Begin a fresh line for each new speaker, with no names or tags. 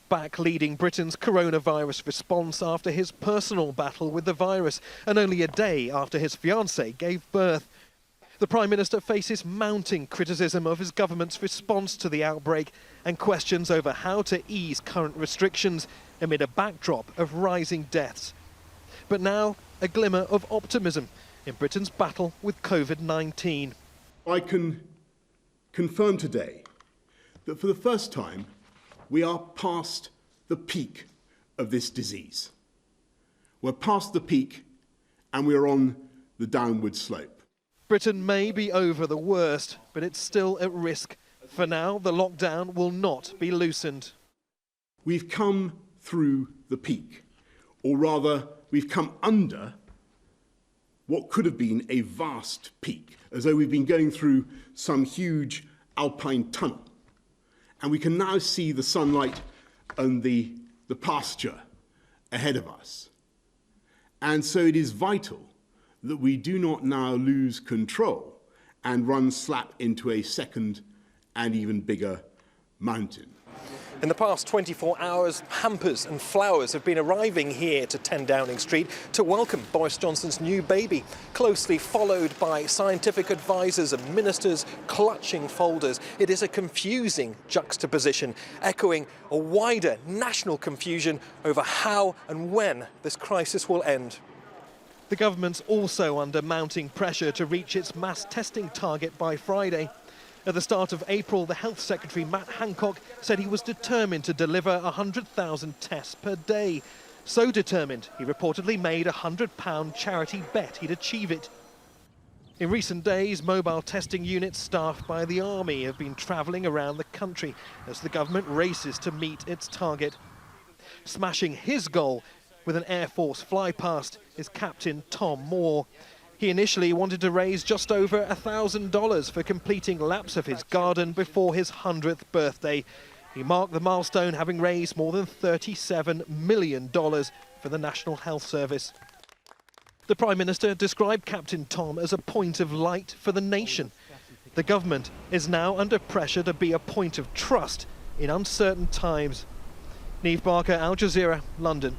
back leading Britain's coronavirus response after his personal battle with the virus, and only a day after his fiancée gave birth. The Prime Minister faces mounting criticism of his government's response to the outbreak and questions over how to ease current restrictions amid a backdrop of rising deaths. But now, a glimmer of optimism in Britain's battle with COVID-19.
I can confirm today that for the first time, we are past the peak of this disease. We're past the peak and we're on the downward slope.
Britain may be over the worst, but it's still at risk. For now, the lockdown will not be loosened.
We've come through the peak, or rather, we've come under what could have been a vast peak, as though we've been going through some huge alpine tunnel. And we can now see the sunlight and the pasture ahead of us. And so it is vital that we do not now lose control and run slap into a second and even bigger mountain.
In the past 24 hours, hampers and flowers have been arriving here to 10 Downing Street to welcome Boris Johnson's new baby, closely followed by scientific advisors and ministers clutching folders. It is a confusing juxtaposition, echoing a wider national confusion over how and when this crisis will end. The government's also under mounting pressure to reach its mass testing target by Friday. At the start of April, the Health Secretary, Matt Hancock, said he was determined to deliver 100,000 tests per day. So determined, he reportedly made a £100 charity bet he'd achieve it. In recent days, mobile testing units staffed by the Army have been travelling around the country as the government races to meet its target. Smashing his goal with an Air Force flypast is Captain Tom Moore. He initially wanted to raise just over $1,000 for completing laps of his garden before his 100th birthday. He marked the milestone having raised more than $37 million for the National Health Service. The Prime Minister described Captain Tom as a point of light for the nation. The government is now under pressure to be a point of trust in uncertain times. Neave, Al Jazeera, London.